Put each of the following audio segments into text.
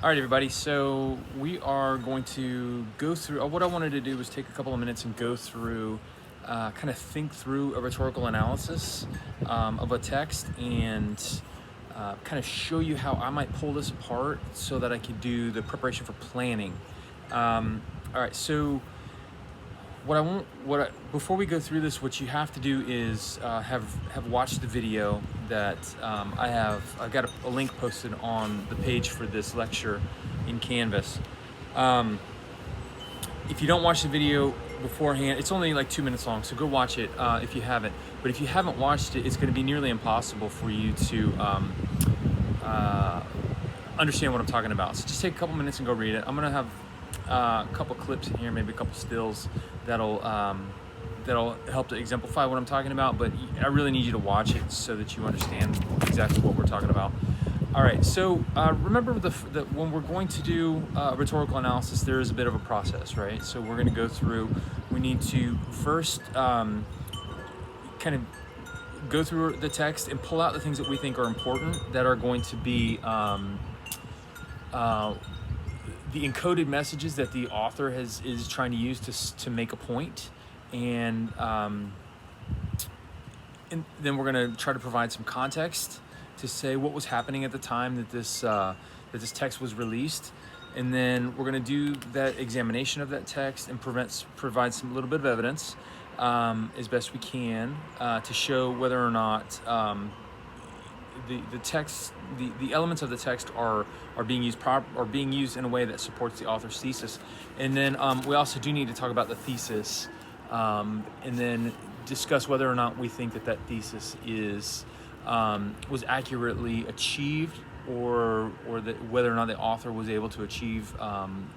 All right, everybody. So we are going to go through. What I wanted to do was take a couple of minutes and go through, kind of think through a rhetorical analysis of a text and kind of show you how I might pull this apart so that I could do the preparation for planning. All right. So before we go through this, what you have to do is have watched the video that I've got a link posted on the page for this lecture in Canvas. If you don't watch the video beforehand, it's only like 2 minutes long, so go watch it if you haven't. But if you haven't watched it, it's going to be nearly impossible for you to understand what I'm talking about. So just take a couple minutes and go read it. I'm going to have a couple clips in here, maybe a couple stills that'll help to exemplify what I'm talking about, but I really need you to watch it so that you understand exactly what we're talking about. All right, so remember when we're going to do rhetorical analysis, there is a bit of a process, right? So we're going to go through, we need to first kind of go through the text and pull out the things that we think are important that are going to be the encoded messages that the author is trying to use to make a point, and then we're going to try to provide some context to say what was happening at the time that this text was released, and then we're going to do that examination of that text and provide some little bit of evidence as best we can to show whether or not the text, the elements of the text are being used in a way that supports the author's thesis. And then we also do need to talk about the thesis, and then discuss whether or not we think that thesis was accurately achieved, or that whether or not the author was able to achieve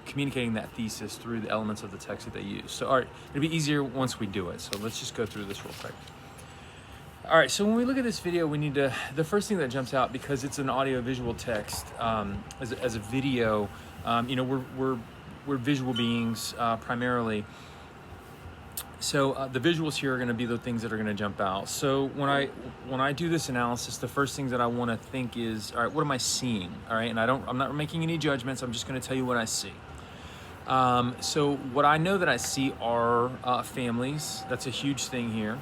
communicating that thesis through the elements of the text that they use. So all right, it'll be easier once we do it. So let's just go through this real quick. All right, so when we look at this video, we need to, the first thing that jumps out, because it's an audio-visual text, as a video, we're visual beings primarily. So the visuals here are going to be the things that are going to jump out. So when I do this analysis, the first thing that I want to think is, all right, what am I seeing? All right, and I'm not making any judgments. I'm just going to tell you what I see. So what I know that I see are families. That's a huge thing here.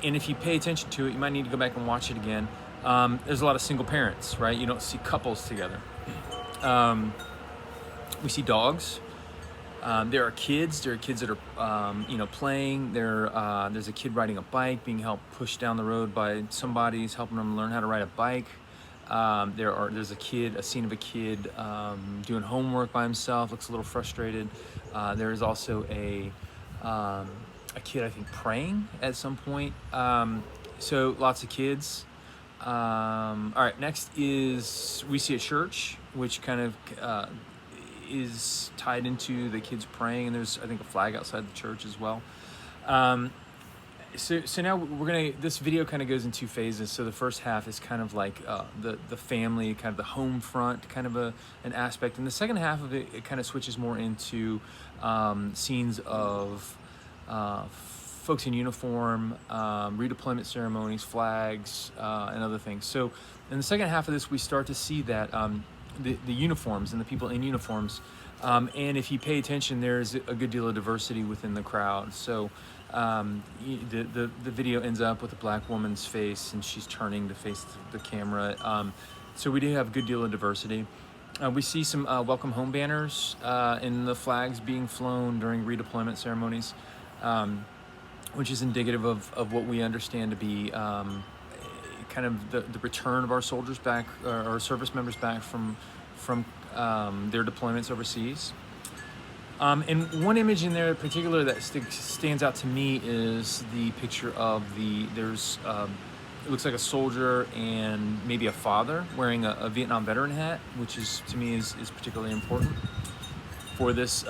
And if you pay attention to it, you might need to go back and watch it again. There's a lot of single parents, right? You don't see couples together. We see dogs. There are kids. There are kids that are, playing. There's a kid riding a bike, being helped pushed down the road by somebody who's helping them learn how to ride a bike. There's a scene of a kid doing homework by himself. Looks a little frustrated. There is also a kid, I think, praying at some point. So lots of kids. All right, next is we see a church, which kind of is tied into the kids praying, and there's, I think, a flag outside the church as well. So now this video kind of goes in two phases. So the first half is kind of like the family, kind of the home front, kind of an aspect, and the second half of it kind of switches more into scenes of folks in uniform, redeployment ceremonies, flags, and other things. So in the second half of this, we start to see that the uniforms and the people in uniforms, and if you pay attention, there's a good deal of diversity within the crowd. So the video ends up with a black woman's face, and she's turning to face the camera. So we do have a good deal of diversity. We see some welcome home banners and the flags being flown during redeployment ceremonies, which is indicative of what we understand to be kind of the return of our soldiers back, our service members back from their deployments overseas. And one image in there in particular that stands out to me is the picture of it looks like a soldier and maybe a father wearing a Vietnam veteran hat, which is, to me, is particularly important for this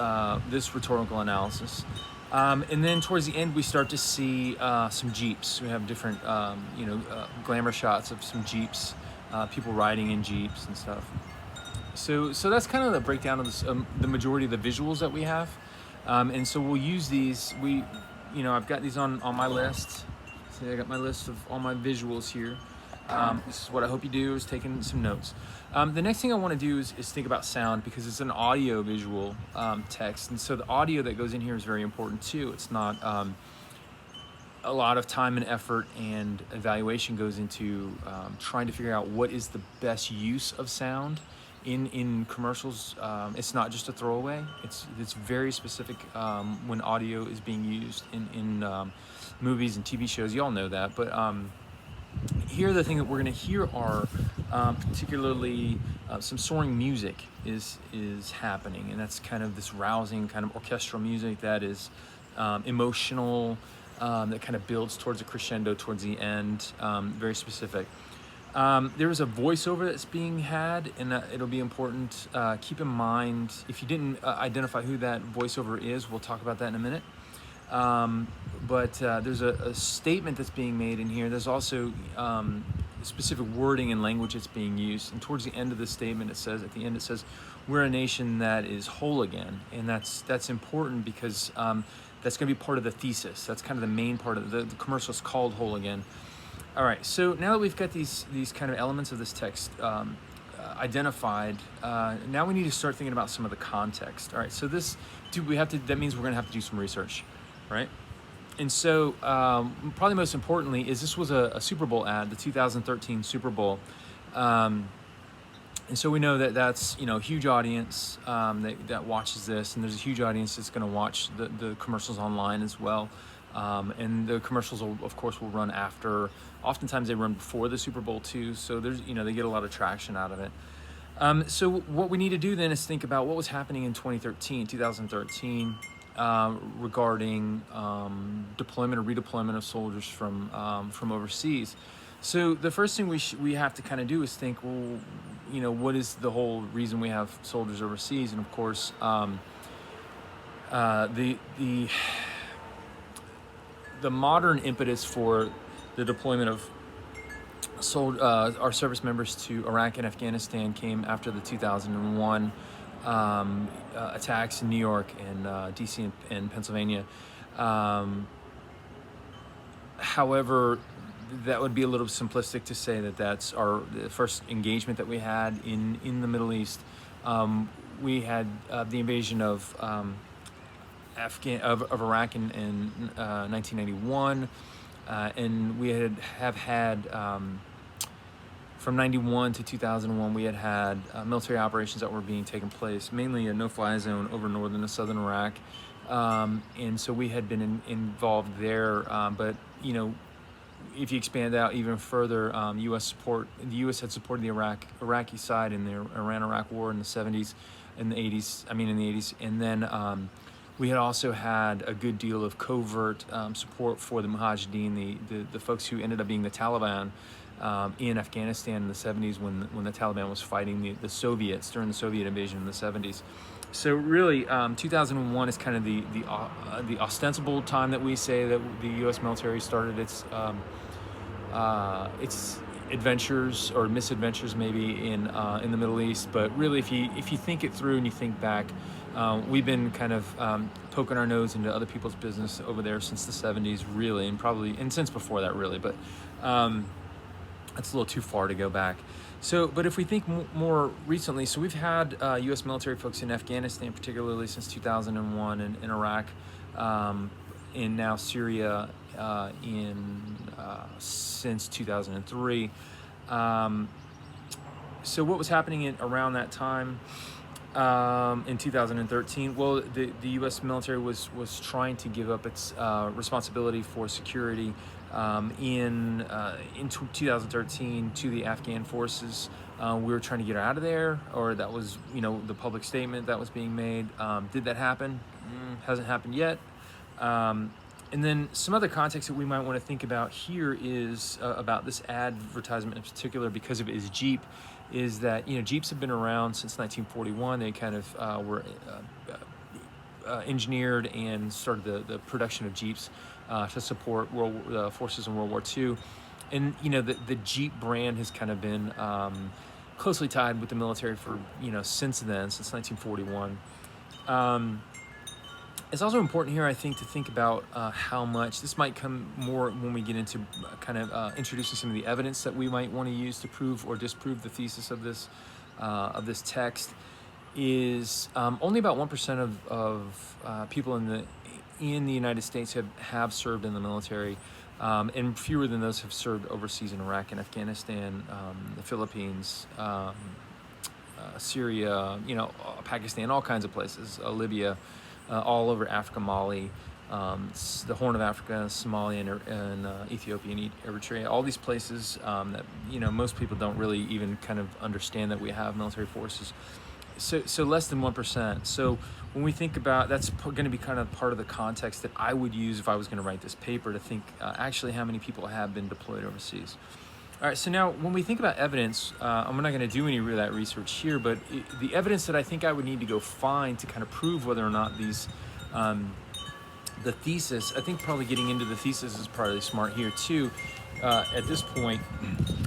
rhetorical analysis. And then towards the end, we start to see some Jeeps. We have different, glamour shots of some Jeeps, people riding in Jeeps and stuff. So that's kind of the breakdown of this, the majority of the visuals that we have. And so we'll use these. I've got these on my list. So I got my list of all my visuals here. This is what I hope you do, is taking some notes. The next thing I want to do is think about sound, because it's an audio visual text, and so the audio that goes in here is very important too. It's not a lot of time and effort and evaluation goes into trying to figure out what is the best use of sound in commercials. It's not just a throwaway. It's very specific when audio is being used in movies and TV shows. You all know that, but here the thing that we're going to hear are particularly some soaring music is happening, and that's kind of this rousing kind of orchestral music that is emotional. That kind of builds towards a crescendo towards the end, very specific. There is a voiceover that's being had, and it'll be important. Keep in mind, if you didn't identify who that voiceover is, we'll talk about that in a minute. But there's a statement that's being made in here. There's also specific wording and language that's being used. And towards the end of the statement, at the end it says, "We're a nation that is whole again." And that's important because that's going to be part of the thesis. That's kind of the main part of the commercial is called Whole Again. All right, so now that we've got these kind of elements of this text identified, now we need to start thinking about some of the context. All right, so that means we're going to have to do some research, right? And so probably most importantly is this was a Super Bowl ad, the 2013 Super Bowl. And so we know that that's a huge audience that watches this, and there's a huge audience that's going to watch the commercials online as well. And the commercials of course will run after. Oftentimes they run before the Super Bowl too, so there's they get a lot of traction out of it. So what we need to do then is think about what was happening in 2013 regarding deployment or redeployment of soldiers from overseas. So the first thing we have to kind of do is think, well, what is the whole reason we have soldiers overseas? And of course, the modern impetus for the deployment of our service members to Iraq and Afghanistan came after the 2001 attacks in New York and DC and Pennsylvania. However, that would be a little simplistic to say that that's the first engagement that we had in the Middle East. We had the invasion of Iraq in 1991, and we have had from 91 to 2001 we had military operations that were being taken place, mainly a no-fly zone over northern and southern Iraq, and so we had been involved there, but if you expand out even further, the U.S. had supported the Iraqi side in the Iran-Iraq war in the 70s, in the 80s, and then we had also had a good deal of covert support for the Mujahideen, the folks who ended up being the Taliban in Afghanistan in the 70s when the Taliban was fighting the Soviets during the Soviet invasion in the 70s. So really, 2001 is kind of the ostensible time that we say that the U.S. military started its adventures or misadventures maybe in the Middle East. But really, if you think it through and you think back, we've been kind of poking our nose into other people's business over there since the 70s, really, and since before that, really. But that's a little too far to go back. So, but if we think more recently, so we've had U.S. military folks in Afghanistan, particularly since 2001, and in Iraq, and now Syria since 2003. So what was happening around that time in 2013? Well, the U.S. military was trying to give up its responsibility for security in 2013 to the Afghan forces. We were trying to get out of there, or that was the public statement that was being made. Did that happen? Hasn't happened yet. And then some other context that we might want to think about here is about this advertisement in particular, because of its Jeep, is that Jeeps have been around since 1941. They kind of were engineered and started the production of Jeeps to support forces in World War II. And the Jeep brand has kind of been closely tied with the military for since then, since 1941. It's also important here, I think, to think about how much this might come more when we get into kind of introducing some of the evidence that we might want to use to prove or disprove the thesis of this text. Is only about 1% of people in the United States have served in the military, and fewer than those have served overseas in Iraq and Afghanistan, the Philippines, Syria, Pakistan, all kinds of places, Libya, all over Africa, Mali, the Horn of Africa, Somalia, and Ethiopia and Eritrea, all these places that most people don't really even kind of understand that we have military forces. So less than 1%. So when we think about, that's going to be kind of part of the context that I would use if I was going to write this paper, to think actually how many people have been deployed overseas. All right, so now when we think about evidence, I'm not going to do any of that research here, but the evidence that I think I would need to go find to kind of prove whether or not these, the thesis, I think probably getting into the thesis is probably smart here too, at this point,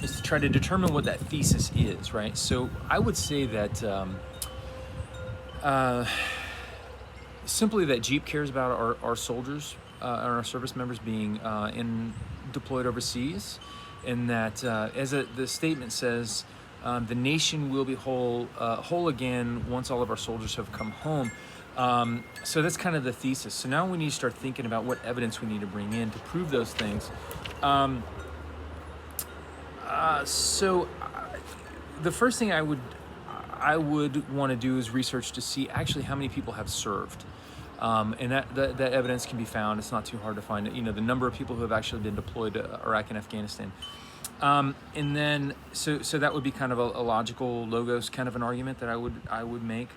is to try to determine what that thesis is, right? So I would say that simply that Jeep cares about our soldiers and our service members being deployed overseas, and that the statement says, the nation will be whole again once all of our soldiers have come home. So that's kind of the thesis. So now we need to start thinking about what evidence we need to bring in to prove those things. So the first thing I would want to do is research to see actually how many people have served. And that evidence can be found. It's not too hard to find. The number of people who have actually been deployed to Iraq and Afghanistan. And then, so that would be kind of a logical logos kind of an argument that I would make.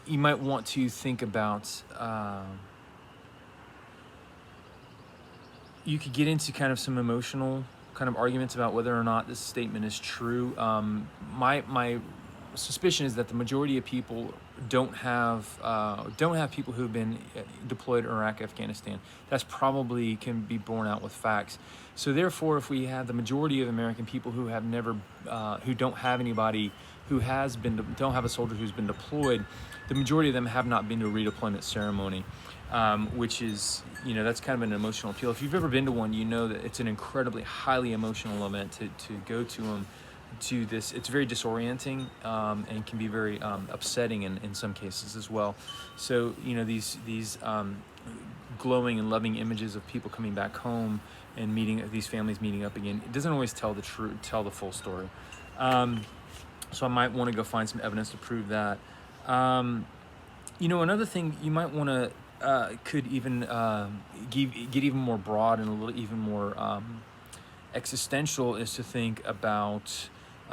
You might want to think about, you could get into kind of some emotional kind of arguments about whether or not this statement is true. My suspicion is that the majority of people don't have people who've been deployed in Iraq, Afghanistan. That's probably can be borne out with facts. So therefore, if we have the majority of American people who have never, who don't have anybody who has been, don't have a soldier who's been deployed, the majority of them have not been to a redeployment ceremony, which is, that's kind of an emotional appeal. If you've ever been to one, you know that it's an incredibly highly emotional event to go to them. To this, it's very disorienting and can be very upsetting in some cases as well. So these glowing and loving images of people coming back home and meeting these families meeting up again, it doesn't always tell the full story. So I might want to go find some evidence to prove that. Another thing you might want to could even get even more broad and a little even more existential is to think about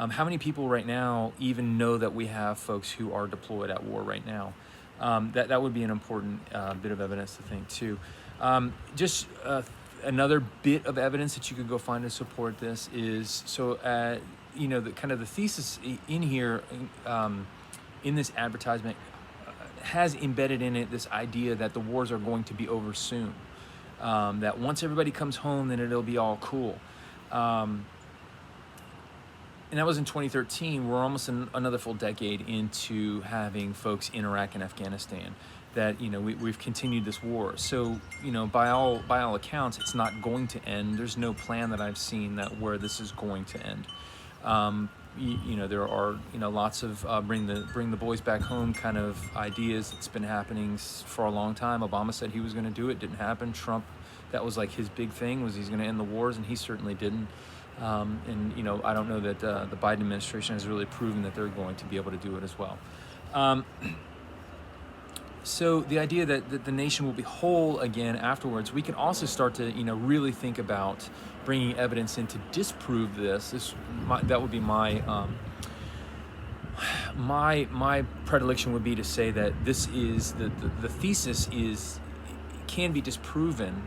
how many people right now even know that we have folks who are deployed at war right now. That would be an important bit of evidence to think too. Just another bit of evidence that you could go find to support this is, the kind of the thesis in here in this advertisement has embedded in it this idea that the wars are going to be over soon. That once everybody comes home, then it'll be all cool. And that was in 2013. We're almost another full decade into having folks in Iraq and Afghanistan. That we've continued this war. So by all accounts, it's not going to end. There's no plan that I've seen where this is going to end. There are lots of bring the boys back home kind of ideas. It's been happening for a long time. Obama said he was going to do it. Didn't happen. Trump, that was like his big thing, was he's going to end the wars, and he certainly didn't. I don't know that the Biden administration has really proven that they're going to be able to do it as well. So the idea that the nation will be whole again afterwards, we can also start to really think about bringing evidence in to disprove this. That would be my my predilection would be to say that this is the thesis can be disproven.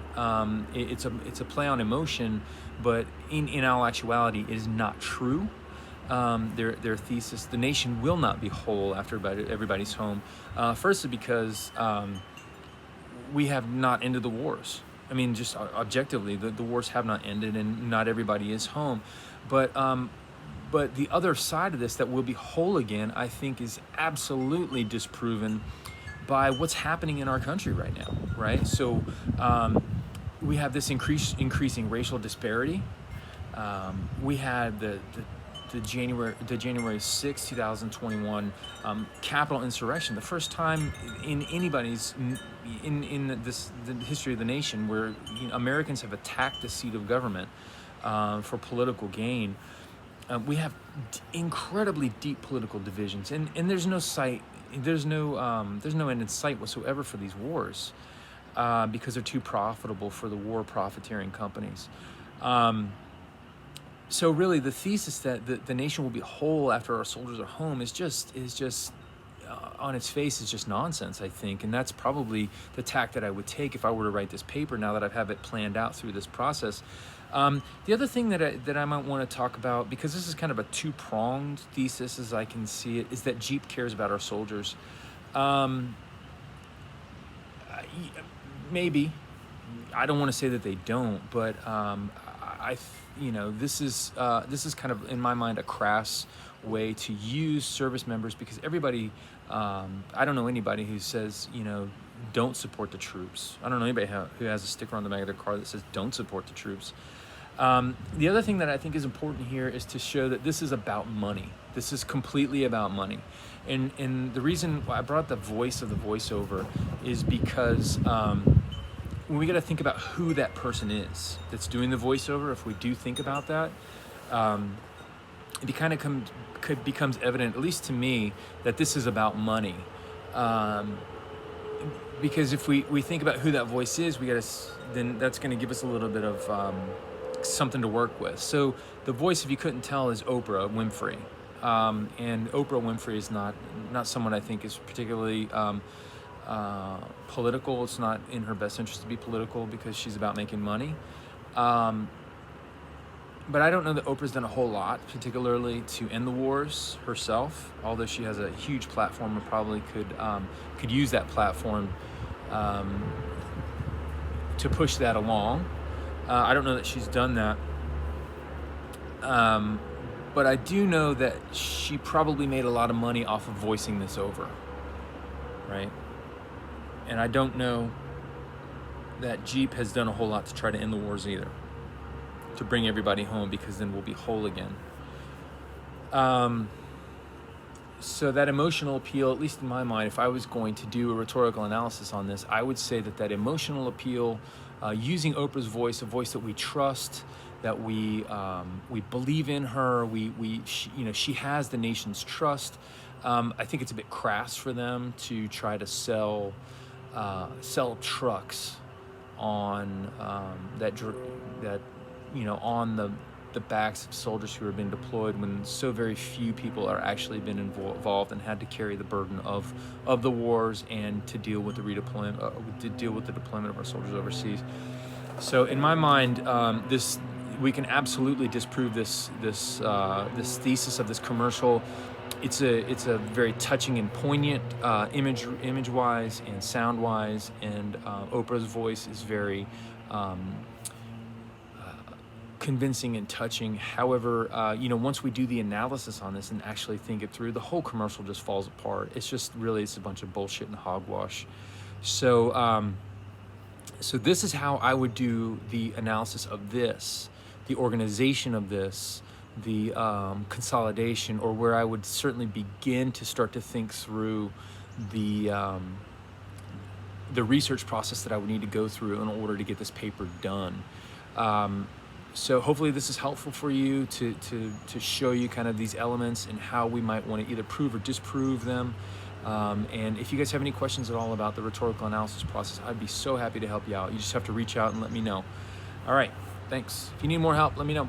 It's a play on emotion, but in all actuality, it is not true. Their thesis, the nation will not be whole after everybody's home. Firstly, because we have not ended the wars. I mean, just objectively, the wars have not ended, and not everybody is home. But the other side of this, that we'll be whole again, I think is absolutely disproven by what's happening in our country right now, right? So we have this increasing racial disparity. We had the January 6, 2021 Capitol insurrection, the first time in anybody's in the history of the nation where Americans have attacked the seat of government for political gain. We have incredibly deep political divisions, and there's no end in sight whatsoever for these wars because they're too profitable for the war profiteering companies. So really, the thesis that the nation will be whole after our soldiers are home is just on its face is just nonsense, I think, and that's probably the tack that I would take if I were to write this paper. Now that I have it planned out through this process, the other thing that I might want to talk about, because this is kind of a two-pronged thesis as I can see it, is that Jeep cares about our soldiers. Maybe I don't want to say that they don't, but this is kind of, in my mind, a crass way to use service members, because everybody, I don't know anybody who says, don't support the troops. I don't know anybody who has a sticker on the back of their car that says don't support the troops. The other thing that I think is important here is to show that this is about money. This is completely about money. And the reason why I brought the voice of the voiceover is because we got to think about who that person is that's doing the voiceover. If we do think about that, it becomes evident, at least to me, that this is about money. Because if we think about who that voice is, then that's going to give us a little bit of something to work with. So the voice, if you couldn't tell, is Oprah Winfrey. And Oprah Winfrey is not someone I think is particularly political. It's not in her best interest to be political because she's about making money. But I don't know that Oprah's done a whole lot, particularly to end the wars herself, although she has a huge platform and probably could use that platform to push that along. I don't know that she's done that. But I do know that she probably made a lot of money off of voicing this over, right? And I don't know that Jeep has done a whole lot to try to end the wars either, to bring everybody home, because then we'll be whole again. So that emotional appeal, at least in my mind, if I was going to do a rhetorical analysis on this, I would say that emotional appeal, using Oprah's voice, a voice that we trust, that we believe in her, she has the nation's trust. I think it's a bit crass for them to try to sell trucks on on the backs of soldiers who have been deployed, when so very few people are actually been involved and had to carry the burden of the wars and to deal with the deployment of our soldiers overseas. So in my mind, we can absolutely disprove this thesis of this commercial. It's a very touching and poignant image-wise and sound-wise, and Oprah's voice is very convincing and touching. However, once we do the analysis on this and actually think it through, the whole commercial just falls apart. It's a bunch of bullshit and hogwash. So this is how I would do the analysis of this, the organization of this, the consolidation, or where I would certainly begin to start to think through the research process that I would need to go through in order to get this paper done. So hopefully this is helpful for you to show you kind of these elements and how we might want to either prove or disprove them. And if you guys have any questions at all about the rhetorical analysis process, I'd be so happy to help you out. You just have to reach out and let me know. All right, thanks. If you need more help, let me know.